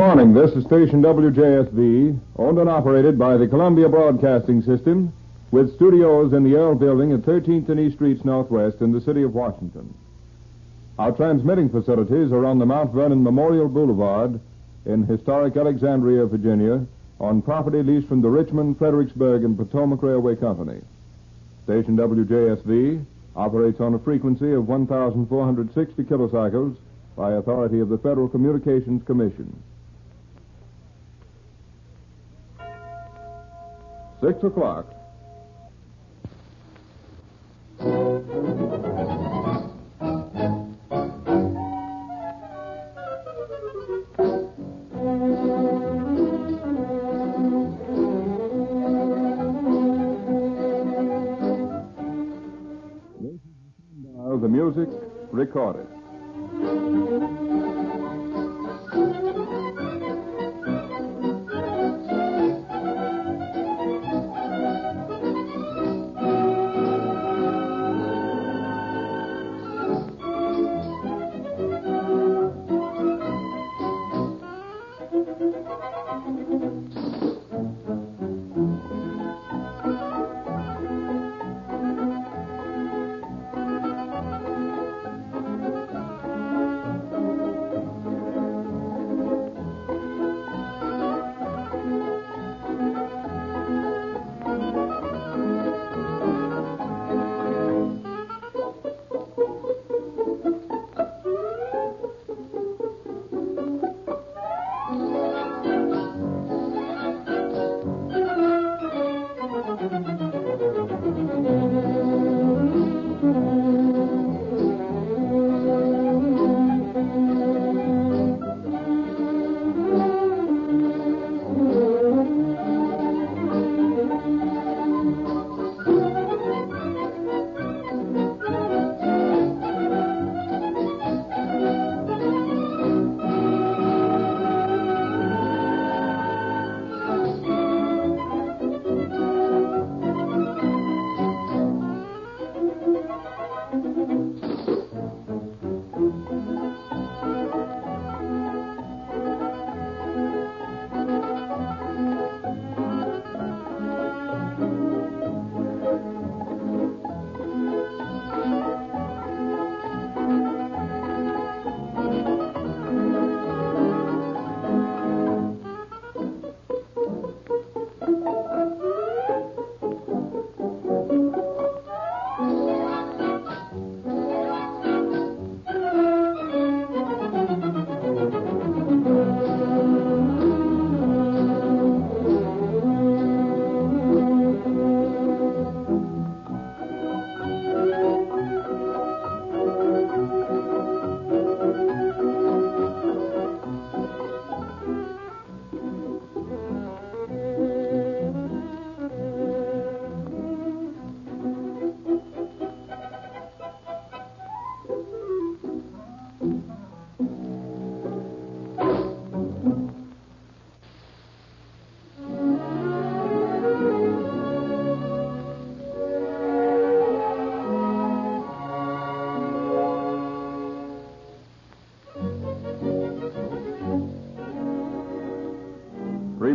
morning. This is station WJSV, owned and operated by the Columbia Broadcasting System, with studios in the Earl Building at 13th and East Streets Northwest in the city of Washington. Our transmitting facilities are on the Mount Vernon Memorial Boulevard in historic Alexandria, Virginia, on property leased from the Richmond, Fredericksburg, and Potomac Railway Company. Station WJSV operates on a frequency of 1,460 kilocycles by authority of the Federal Communications Commission. 6 o'clock. The music recorded.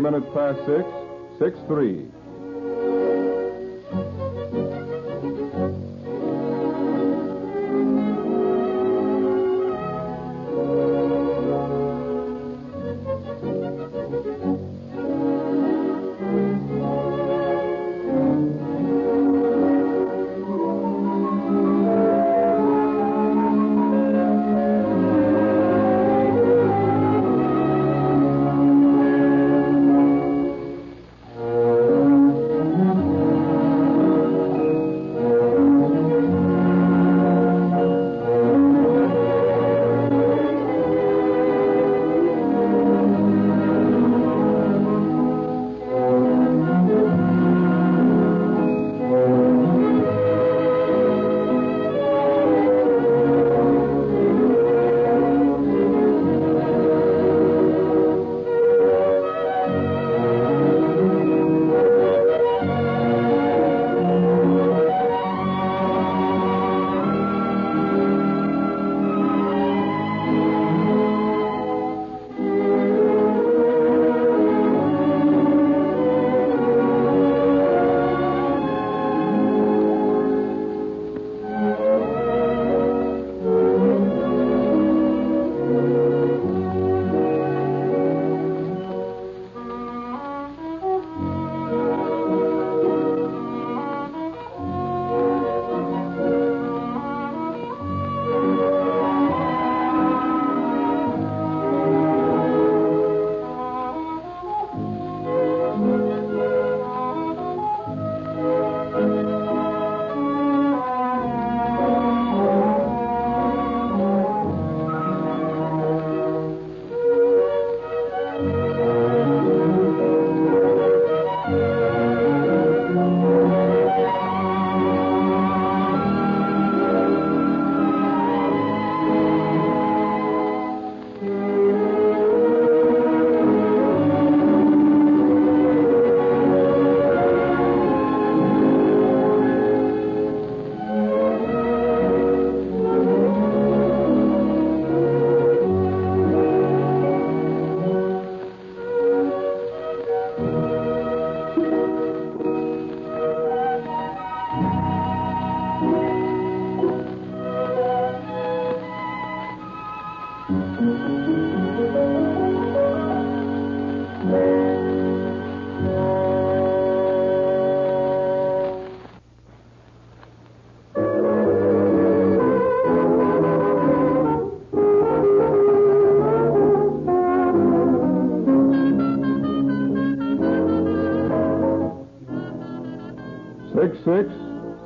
Minutes past 6:03.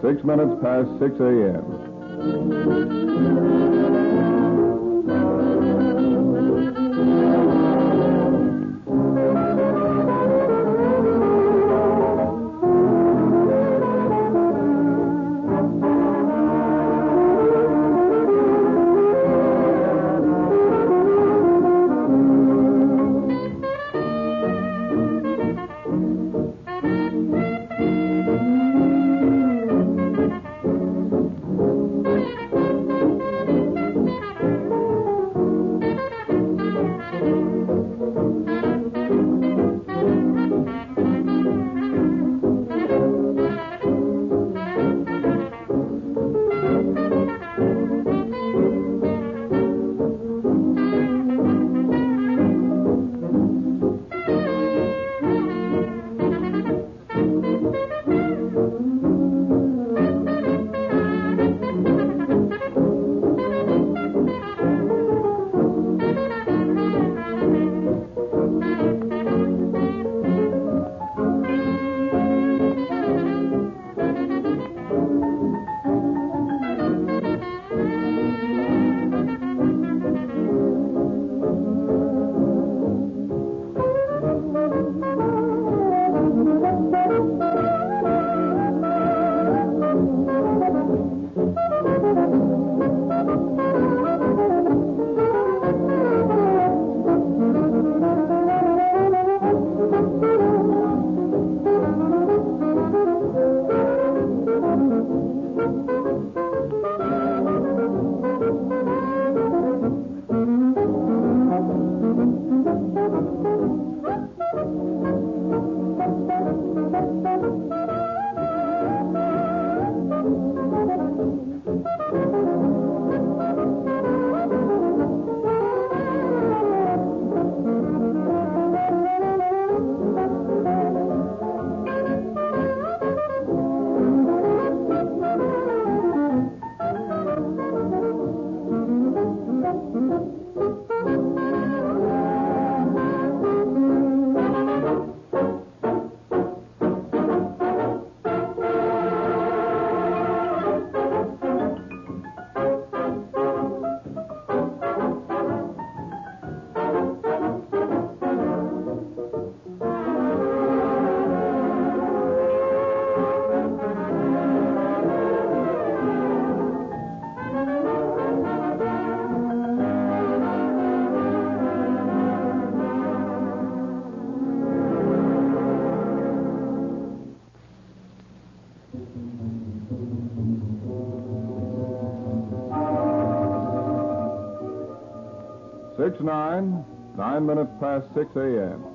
Six minutes past 6 a.m. Six 9 minutes past 6 a.m.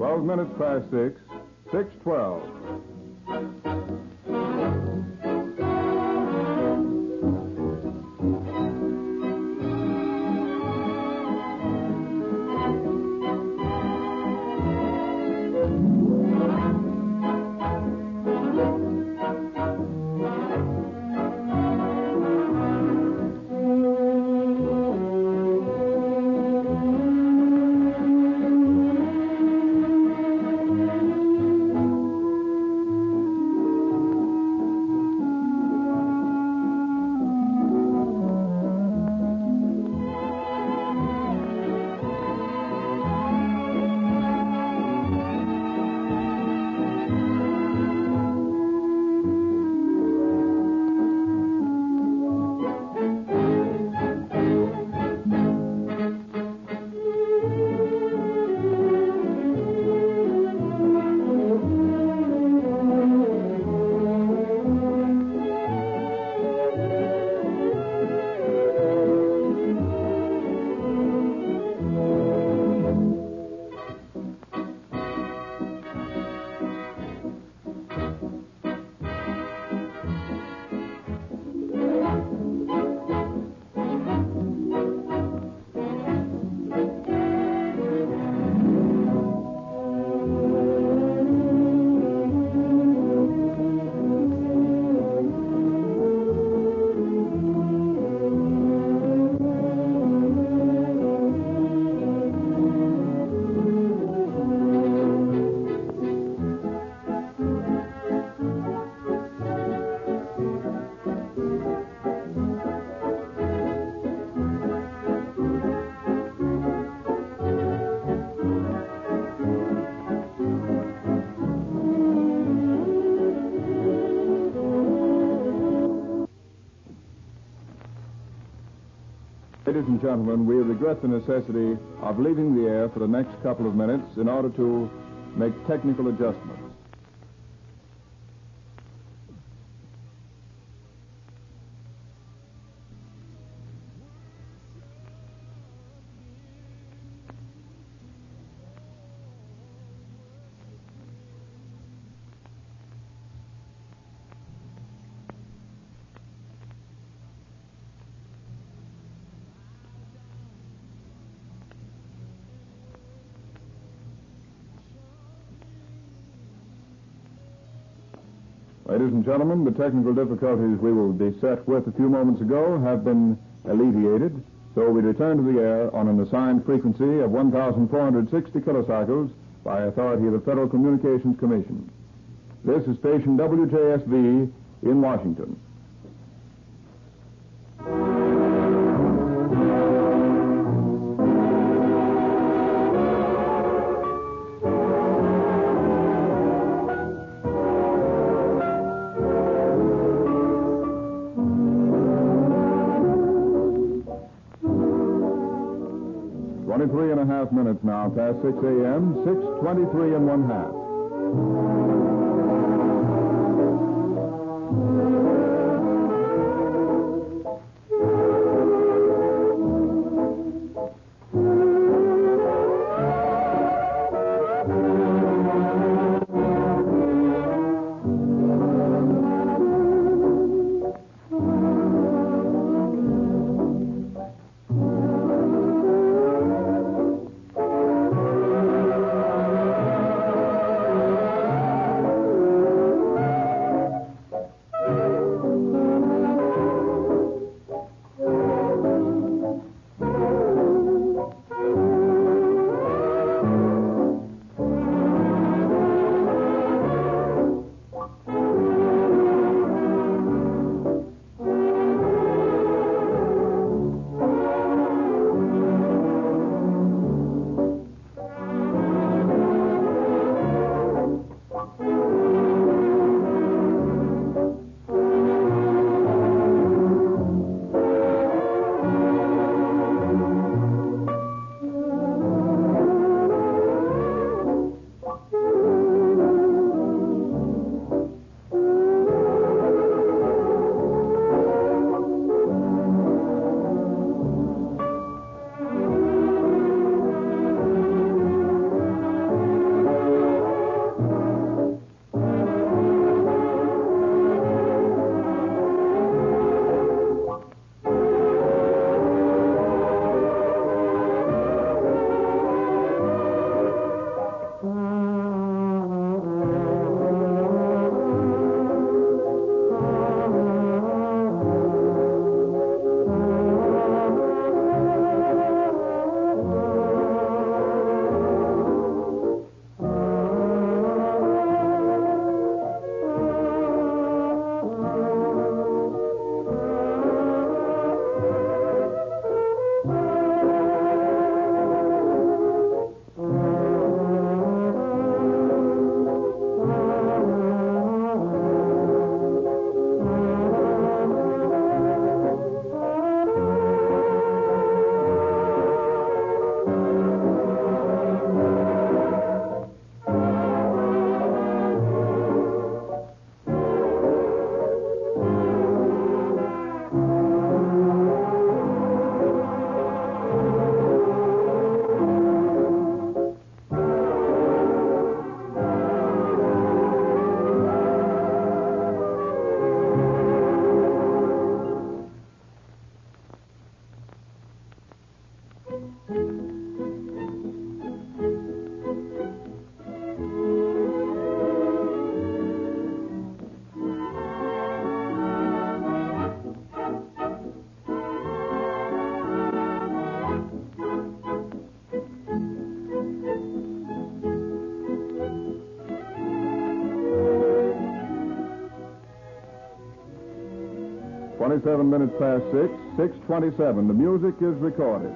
12 minutes past 6, 6:12. Ladies and gentlemen, we regret the necessity of leaving the air for the next couple of minutes in order to make technical adjustments. Ladies and gentlemen, the technical difficulties we will be set with a few moments ago have been alleviated, so we return to the air on an assigned frequency of 1,460 kilocycles by authority of the Federal Communications Commission. This is station WJSV in Washington. Three and a half minutes now past 6 a.m., 6:23 and 1/2. 27 minutes past 6, 6:27. The music is recorded.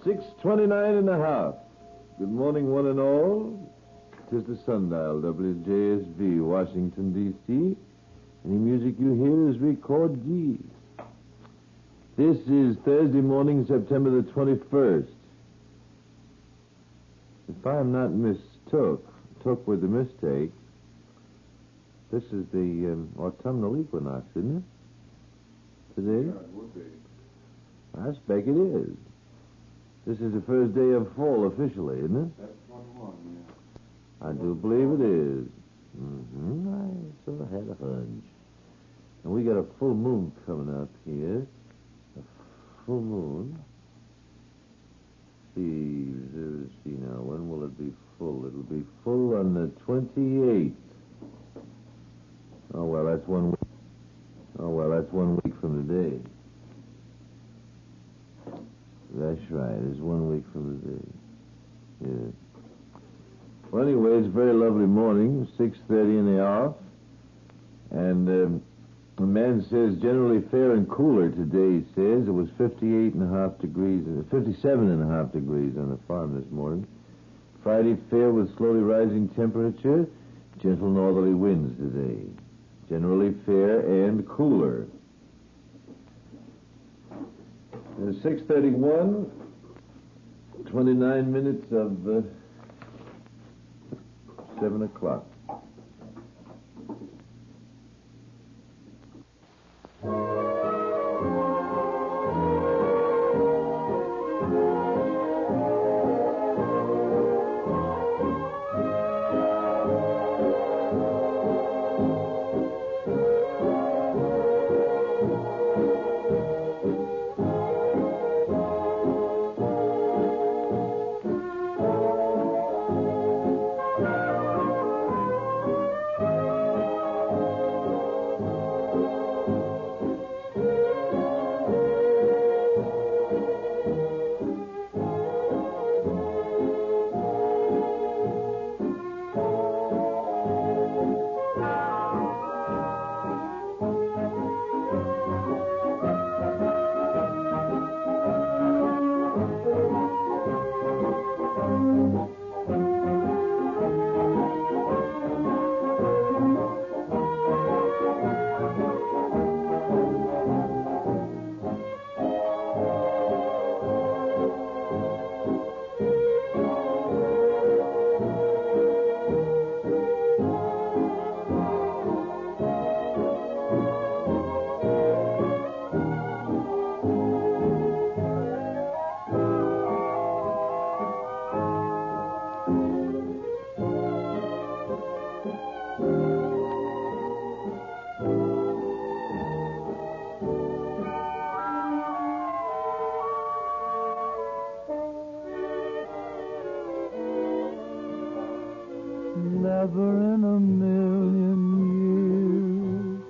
$6:29.5. Good morning, one and all. 'Tis the sundial, WSJV Washington D.C. Any music you hear is Record G. This is Thursday morning, September the 21st. If I am not took with a mistake, this is the autumnal equinox, isn't it? Today? Yeah, it would be. I expect it is. This is the first day of fall officially, isn't it? That's 21, yeah. I do believe it is. I sort of had a hunch. And we got a full moon coming up here. A full moon. Let's see now. When will it be full? It'll be full on the 28th. Oh, well, that's 1 week. Oh, well, that's 1 week from today. That's right. It's 1 week from today. Yeah. Well, anyway, it's a very lovely morning, 6:30 in the hour. And the man says generally fair and cooler today, he says. It was 57.5 degrees on the farm this morning. Friday fair with slowly rising temperature. Gentle northerly winds today. Generally fair and cooler. 6:31, 29 minutes of 7 o'clock. Never in a million years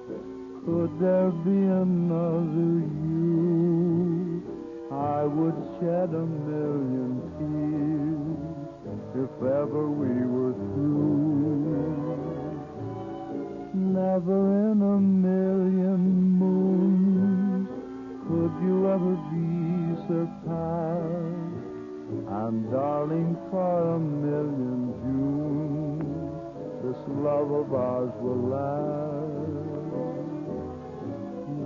could there be another you. I would shed a million tears if ever we were through. Never in a million moons could you ever be surpassed. And darling, for a million Junes, this love of ours will last.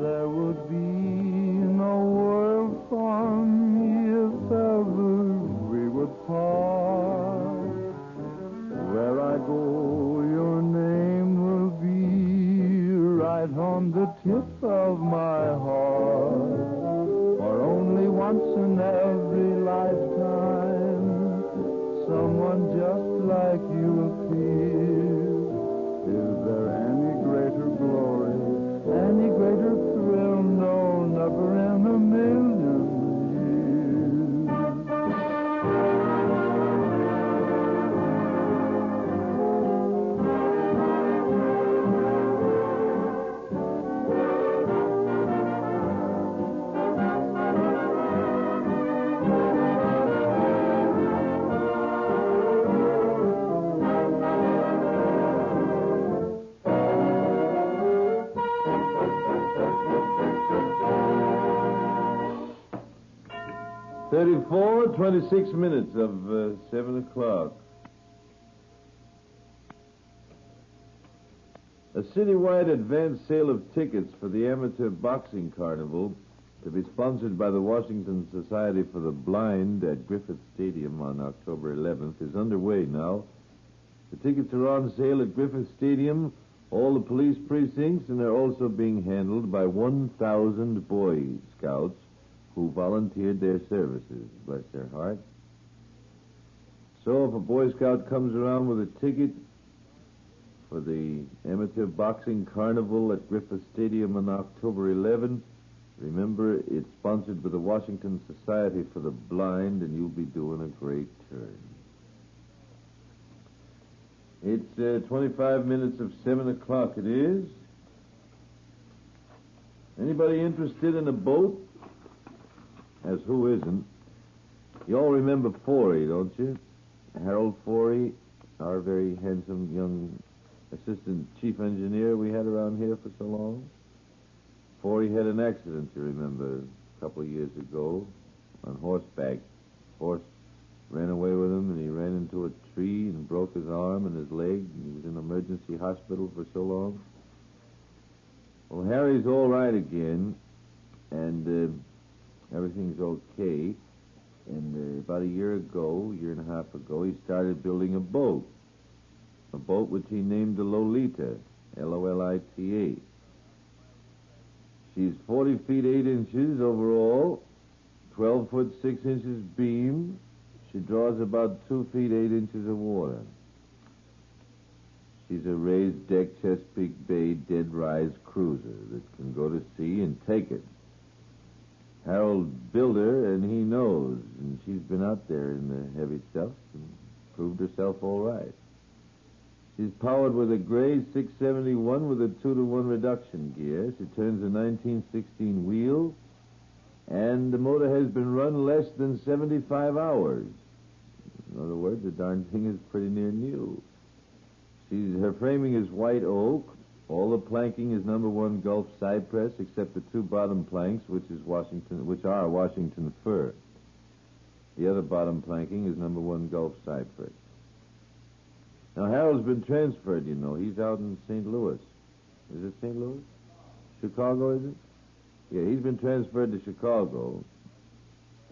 There would be no world for me if ever we would part. Where I go, your name will be right on the tip of my heart. For only once in every lifetime, someone just like you appears. Is there any greater glory, any greater thrill? No, never in a million years. 26 minutes of 7 o'clock. A citywide advance sale of tickets for the Amateur Boxing Carnival to be sponsored by the Washington Society for the Blind at Griffith Stadium on October 11th is underway now. The tickets are on sale at Griffith Stadium, all the police precincts, and they're also being handled by 1,000 Boy Scouts who volunteered their services, bless their hearts. So if a Boy Scout comes around with a ticket for the Amateur Boxing Carnival at Griffith Stadium on October 11th, remember, it's sponsored by the Washington Society for the Blind, and you'll be doing a great turn. It's 25 minutes of 7 o'clock, it is. Anybody interested in a boat? As who isn't? You all remember Forey, don't you? Harold Forey, our very handsome young assistant chief engineer we had around here for so long. Forey had an accident, you remember, a couple of years ago on horseback. Horse ran away with him, and he ran into a tree and broke his arm and his leg, and he was in emergency hospital for so long. Well, Harry's all right again, and everything's okay. And about a year and a half ago, he started building a boat which he named the Lolita, Lolita. She's 40 feet 8 inches overall, 12 foot 6 inches beam. She draws about 2 feet 8 inches of water. She's a raised deck Chesapeake Bay dead rise cruiser that can go to sea and take it. Harold built her, and he knows, and she's been out there in the heavy stuff and proved herself all right. She's powered with a Gray 671 with a 2-to-1 reduction gear. She turns a 1916 wheel, and the motor has been run less than 75 hours. In other words, the darn thing is pretty near new. Her framing is white oak. All the planking is #1 Gulf cypress, except the 2 bottom planks, which are Washington fir. The other bottom planking is #1 Gulf cypress. Now, Harold's been transferred, you know. He's out in St. Louis. Is it St. Louis? Chicago, is it? Yeah, he's been transferred to Chicago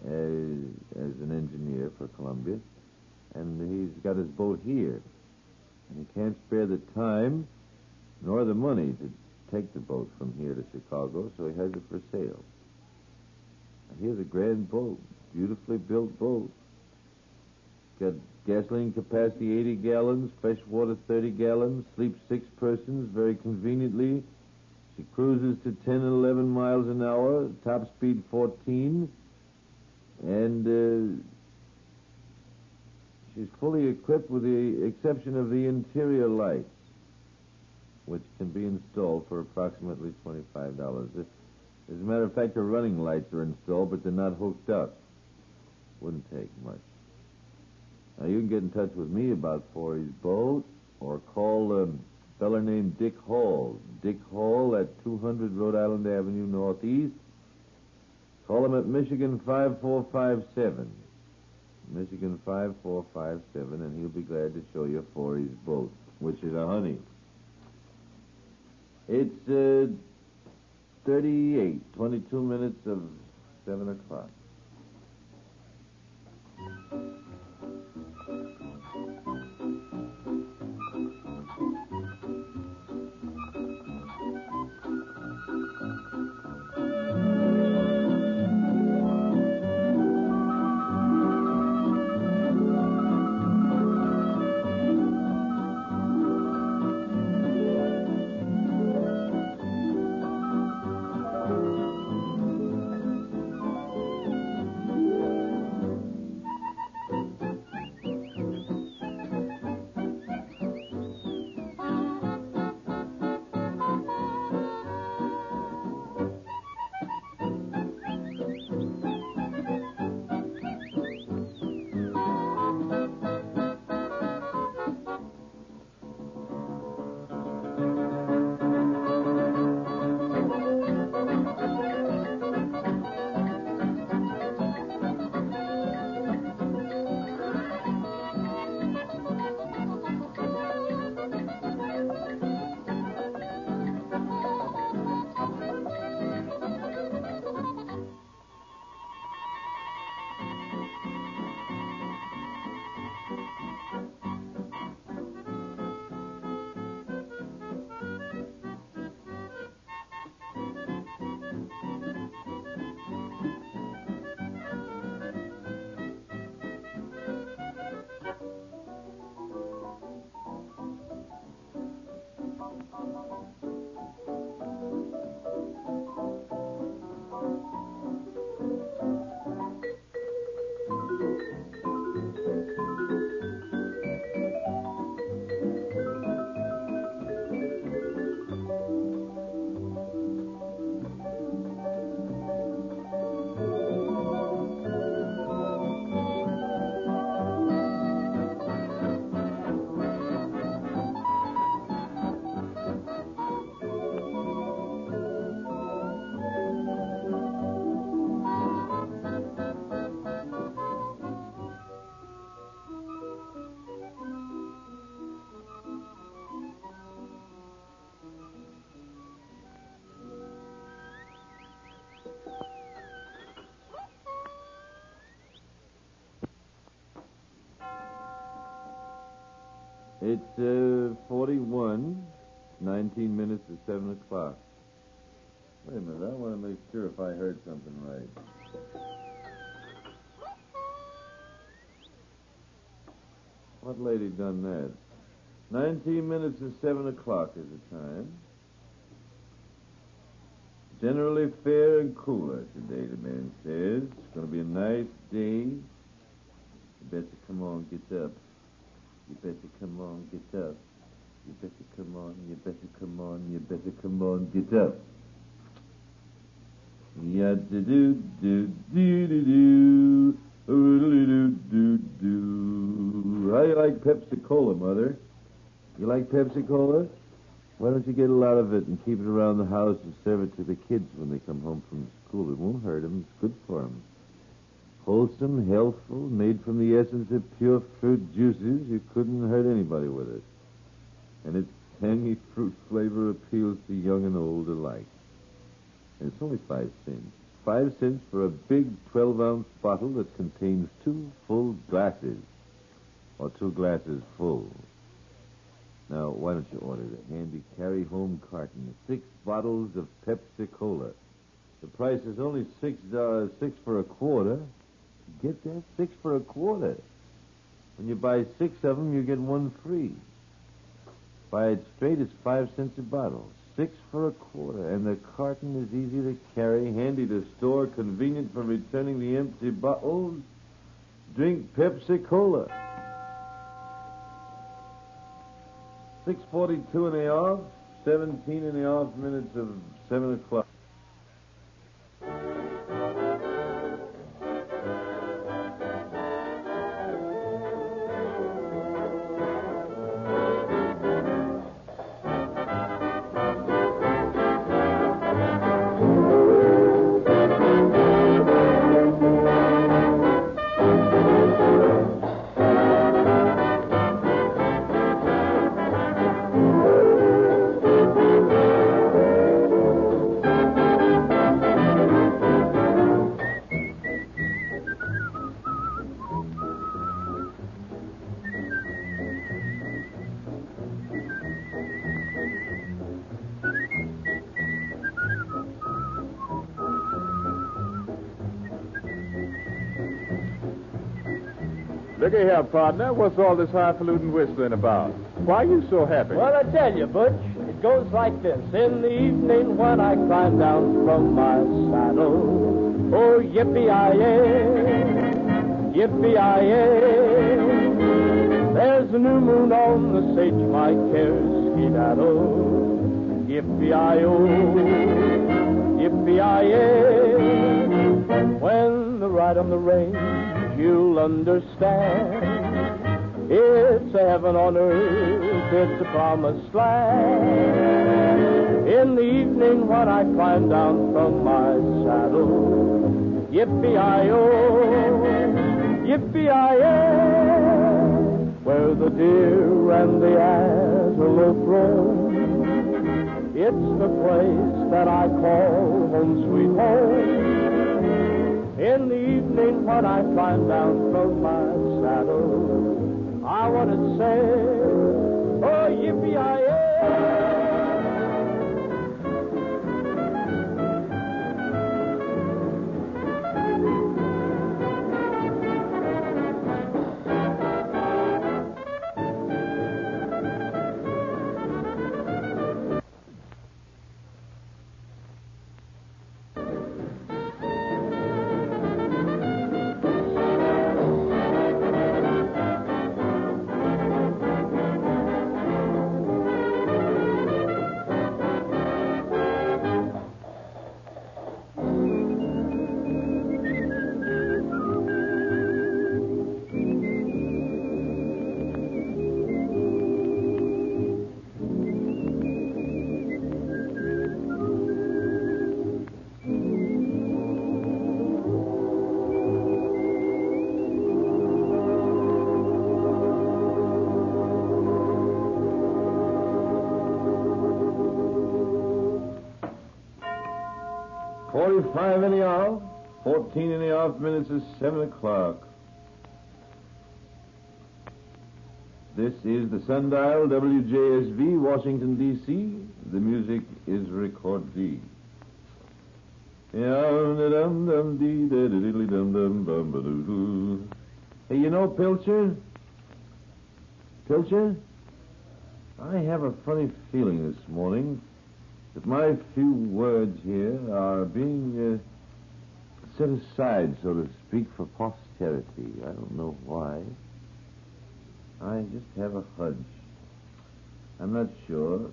as an engineer for Columbia, and he's got his boat here. And he can't spare the time nor the money to take the boat from here to Chicago, so he has it for sale. Now, here's a grand boat, beautifully built boat. Got gasoline capacity 80 gallons, fresh water 30 gallons, sleeps 6 persons very conveniently. She cruises to 10 and 11 miles an hour, top speed 14, and She's fully equipped with the exception of the interior lights, which can be installed for approximately $25. As a matter of fact, the running lights are installed, but they're not hooked up. Wouldn't take much. Now, you can get in touch with me about Forey's boat or call a feller named Dick Hall. Dick Hall at 200 Rhode Island Avenue Northeast. Call him at Michigan 5457. Michigan 5457, and he'll be glad to show you Forey's boat, which is a honey. It's 22 minutes of 7 o'clock. It's 41, 19 minutes to 7 o'clock. Wait a minute, I want to make sure if I heard something right. What lady done that? 19 minutes to 7 o'clock is the time. Generally fair and cooler today, the man says. It's going to be a nice day. You better come on, get up. You better come on, get up. You better come on, you better come on, you better come on, get up. Ya-da-do-do-do-do-do, do-do-do-do-do. How do you like Pepsi-Cola, Mother? You like Pepsi-Cola? Why don't you get a lot of it and keep it around the house and serve it to the kids when they come home from school? It won't hurt them. It's good for them. Wholesome, healthful, made from the essence of pure fruit juices. You couldn't hurt anybody with it. And its tangy fruit flavor appeals to young and old alike. And it's only 5 cents. 5 cents for a big 12-ounce bottle that contains 2 full glasses. Or 2 glasses full. Now, why don't you order the handy carry-home carton? 6 bottles of Pepsi-Cola. The price is only $6, 6 for a quarter. Get that? 6 for a quarter. When you buy 6 of them, you get 1 free. Buy it straight, it's 5 cents a bottle. 6 for a quarter. And the carton is easy to carry, handy to store, convenient for returning the empty bottles. Drink Pepsi-Cola. 6:42 in the off, 17 in the off minutes of 7 o'clock. Looky here, partner. What's all this highfalutin whistling about? Why are you so happy? Well, I tell you, Butch, it goes like this. In the evening when I climb down from my saddle, oh, yippee-yi-yay, yippee-yi-yay. There's a new moon on the sage, my cares skedaddle. Yippee-yi-oh, yippee-yi-yay. When the ride on the range, you'll understand. It's a heaven on earth, it's a promised land. In the evening when I climb down from my saddle, yippee-yi-oh, yippee-yi-yay, where the deer and the antelope roam. It's the place that I call home, sweet home. In the evening when I climb down from my saddle, I want to say, oh, yippee-yi-yay. Five in the off, 14 in the off minutes is 7 o'clock. This is the sundial, WJSV Washington D.C. The music is Record D. Hey, you know, Pilcher? Pilcher? I have a funny feeling this morning that my few words here are being set aside, so to speak, for posterity. I don't know why. I just have a hunch. I'm not sure.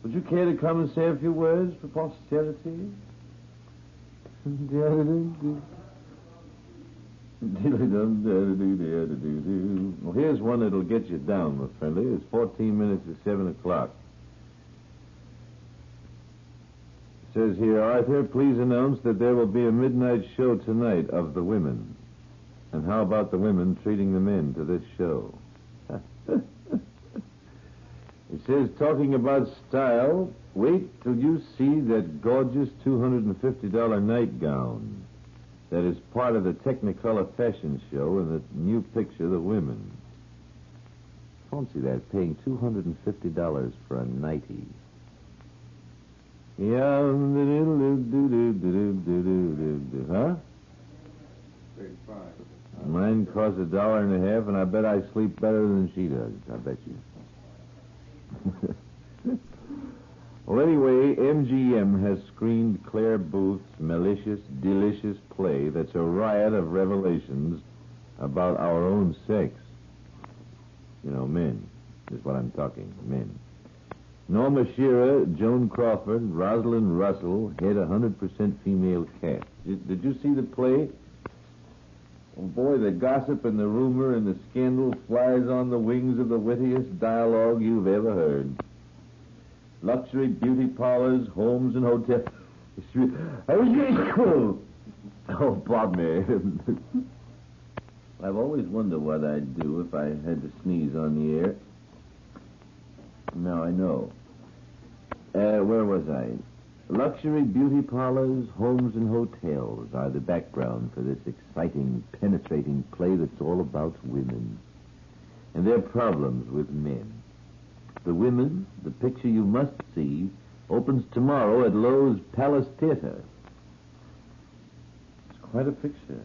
Would you care to come and say a few words for posterity? Well, here's one that'll get you down, my friendly. It's 14 minutes to 7 o'clock. It says here, Arthur, please announce that there will be a midnight show tonight of the women. And how about the women treating the men to this show? It says, talking about style, wait till you see that gorgeous $250 nightgown that is part of the Technicolor fashion show in the new picture, The Women. Fancy that, paying $250 for a nightie. Yeah, huh? 35. Mine costs $1.50, and I bet I sleep better than she does. I bet you. Well, anyway, MGM has screened Claire Booth's malicious, delicious play that's a riot of revelations about our own sex. You know, men. is what I'm talking, men. Norma Shearer, Joan Crawford, Rosalind Russell had 100% female cast. Did you see the play? Oh, boy, the gossip and the rumor and the scandal flies on the wings of the wittiest dialogue you've ever heard. Luxury beauty parlors, homes, and hotels. Oh, pardon me. I've always wondered what I'd do if I had to sneeze on the air. Now I know. Where was I? Luxury beauty parlors, homes, and hotels are the background for this exciting, penetrating play that's all about women and their problems with men. The Women, the picture you must see, opens tomorrow at Lowe's Palace Theater. It's quite a picture.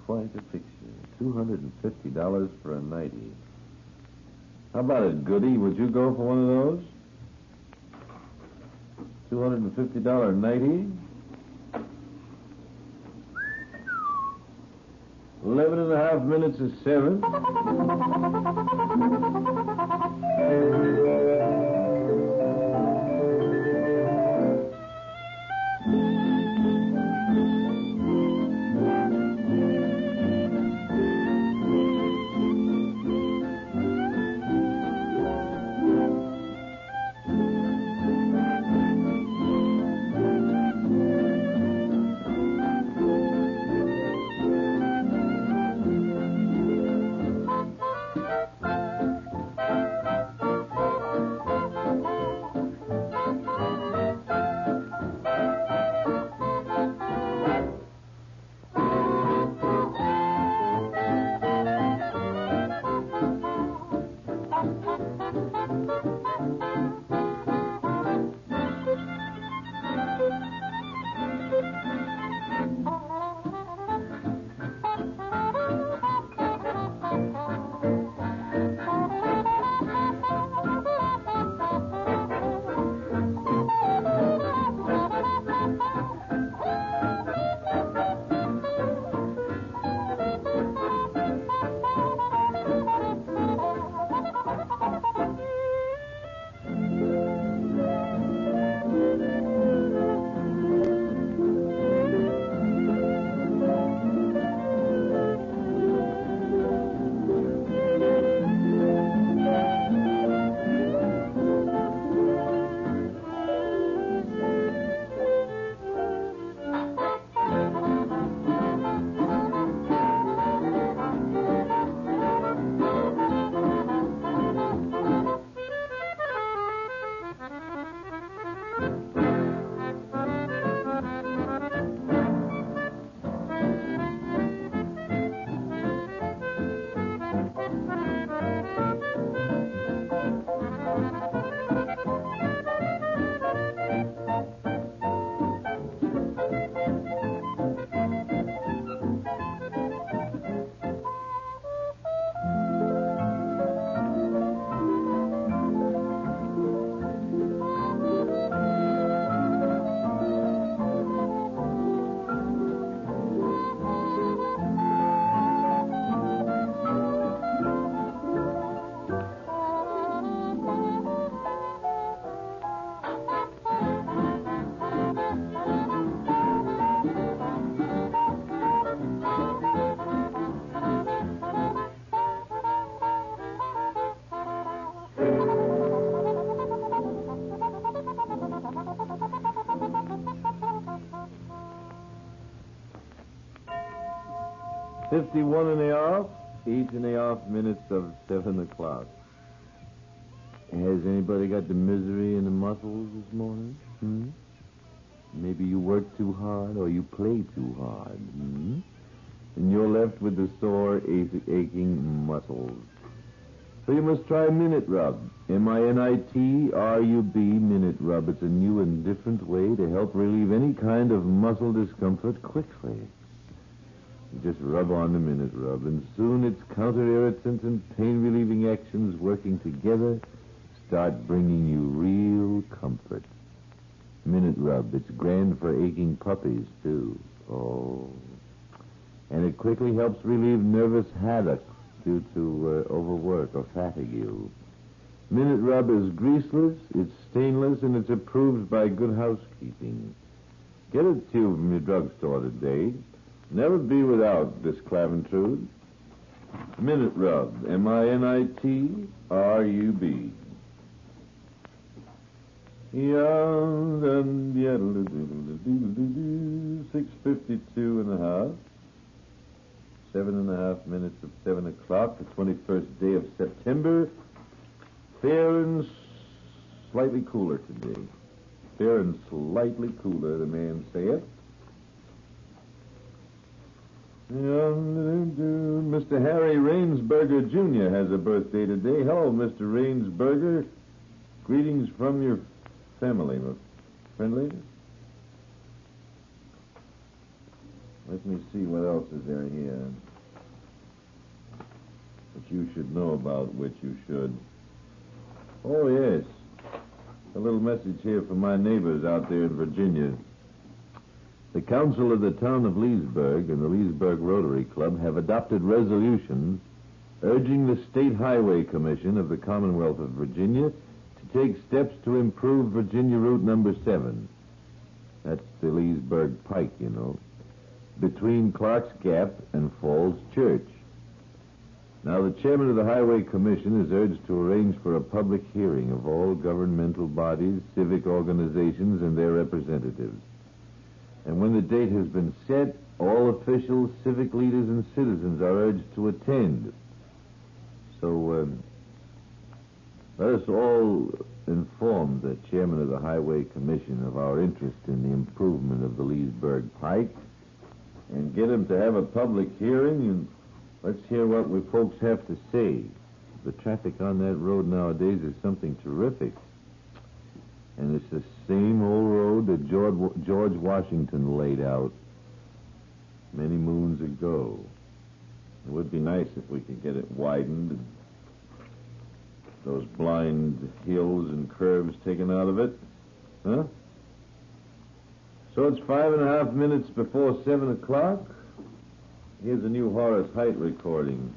Quite a picture. $250 for a nightie. How about it, Goody? Would you go for one of those? $250 nightie? 11 and a half minutes of 7. $51 and a half, 8.5 minutes of 7 o'clock. Has anybody got the misery in the muscles this morning? Maybe you work too hard or you play too hard. And you're left with the sore, aching muscles. So you must try Minute Rub. MINITRUB Minute Rub. It's a new and different way to help relieve any kind of muscle discomfort quickly. Just rub on the Minute Rub, and soon its counter-irritant and pain-relieving actions working together start bringing you real comfort. Minute Rub, it's grand for aching puppies, too. Oh. And it quickly helps relieve nervous headaches due to overwork or fatigue. Minute Rub is greaseless, it's stainless, and it's approved by Good Housekeeping. Get a tube from your drugstore today. Never be without this Claventrude. Minute Rub, MINITRUB. 6:52 and a half. 7.5 minutes of 7 o'clock, the 21st day of September. Fair and slightly cooler today. Fair and slightly cooler, the man saith. Mr. Harry Rainsberger Jr. has a birthday today. Hello, Mr. Rainsberger. Greetings from your family, my friendly. Let me see what else is there here that you should know about, which you should. Oh, yes. A little message here from my neighbors out there in Virginia. The Council of the Town of Leesburg and the Leesburg Rotary Club have adopted resolutions urging the State Highway Commission of the Commonwealth of Virginia to take steps to improve Virginia Route number 7. That's the Leesburg Pike, you know, between Clark's Gap and Falls Church. Now, the chairman of the Highway Commission is urged to arrange for a public hearing of all governmental bodies, civic organizations, and their representatives. And when the date has been set, all officials, civic leaders, and citizens are urged to attend. So, let us all inform the chairman of the Highway Commission of our interest in the improvement of the Leesburg Pike and get him to have a public hearing, and let's hear what we folks have to say. The traffic on that road nowadays is something terrific. And it's the same old road that George Washington laid out many moons ago. It would be nice if we could get it widened and those blind hills and curves taken out of it. Huh? So it's 5.5 minutes before 7 o'clock. Here's a new Horace Height recording.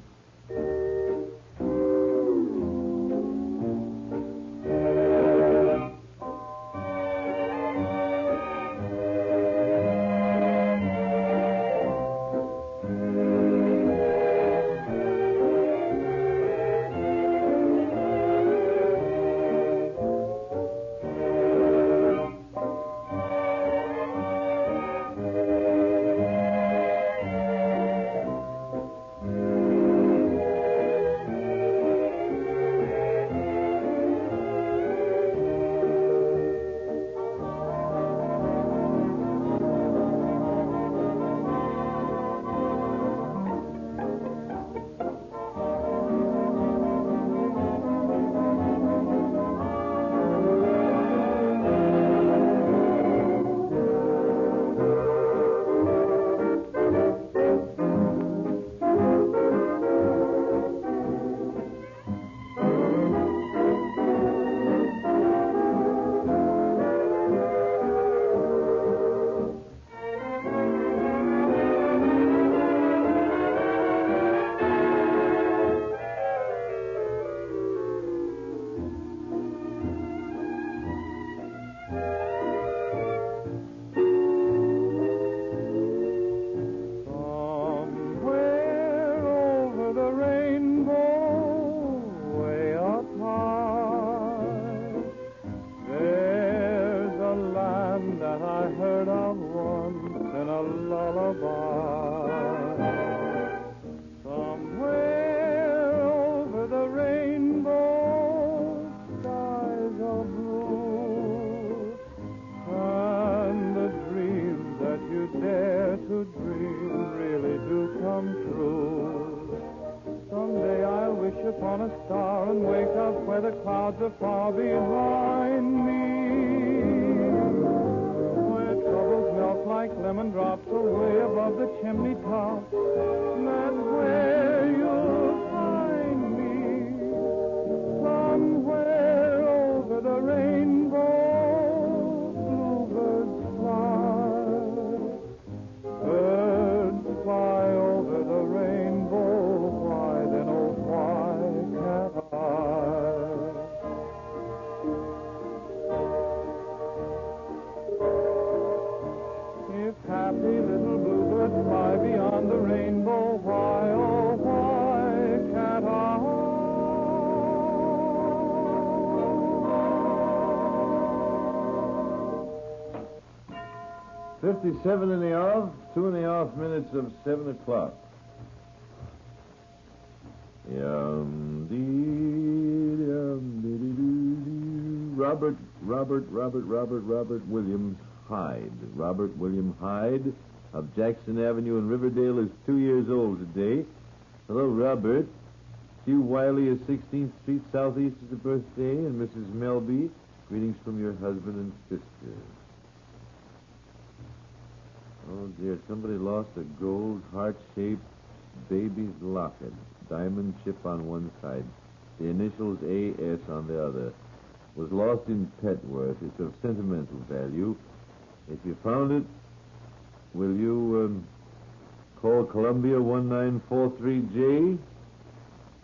Upon a star and wake up where the clouds are far behind me, where troubles melt like lemon drops away above the chimney top. That's where you'll find me, somewhere over the rainbow. Bluebirds fly, birds fly over the rainbow. Why then, oh why can't I? 57 in the hour, 2.5 minutes of 7 o'clock. Robert William Hyde. Robert William Hyde of Jackson Avenue in Riverdale is 2 years old today. Hello, Robert. Hugh Wiley of 16th Street Southeast is a birthday, and Mrs. Melby, greetings from your husband and sister. Oh, dear, somebody lost a gold heart-shaped baby's locket. Diamond chip on one side, the initials A.S. on the other. Was lost in Petworth. It's of sentimental value. If you found it, will you call Columbia 1943J?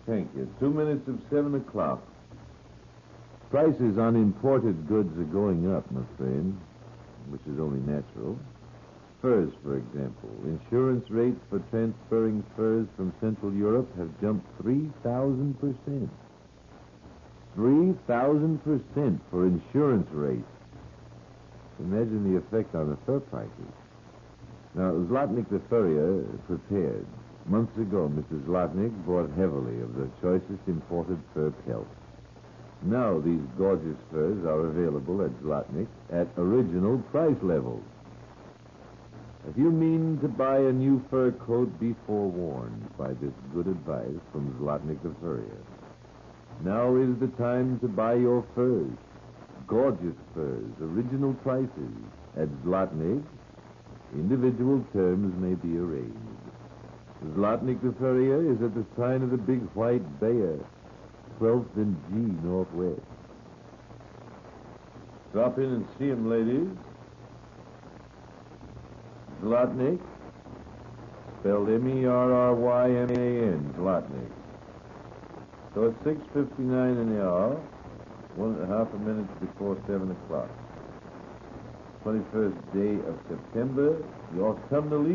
Thank you. 2 minutes of 7 o'clock. Prices on imported goods are going up, my friend, which is only natural. Furs, for example. Insurance rates for transferring furs from Central Europe have jumped 3,000%. 3,000% for insurance rates. Imagine the effect on the fur prices. Now, Zlotnik the furrier prepared. Months ago, Mrs. Zlotnik bought heavily of the choicest imported fur pelts. Now these gorgeous furs are available at Zlotnik at original price levels. If you mean to buy a new fur coat, be forewarned by this good advice from Zlotnik the furrier. Now is the time to buy your furs. Gorgeous furs, original prices. At Zlotnik, individual terms may be arranged. Zlotnik the furrier is at the sign of the Big White Bear, 12th and G Northwest. Drop in and see him, ladies. Zlotnik, spelled M-E-R-R-Y-M-A-N, Zlotnik. So it's 6:59 in the hour, 1.5 minutes before 7 o'clock. 21st day of September, the autumnal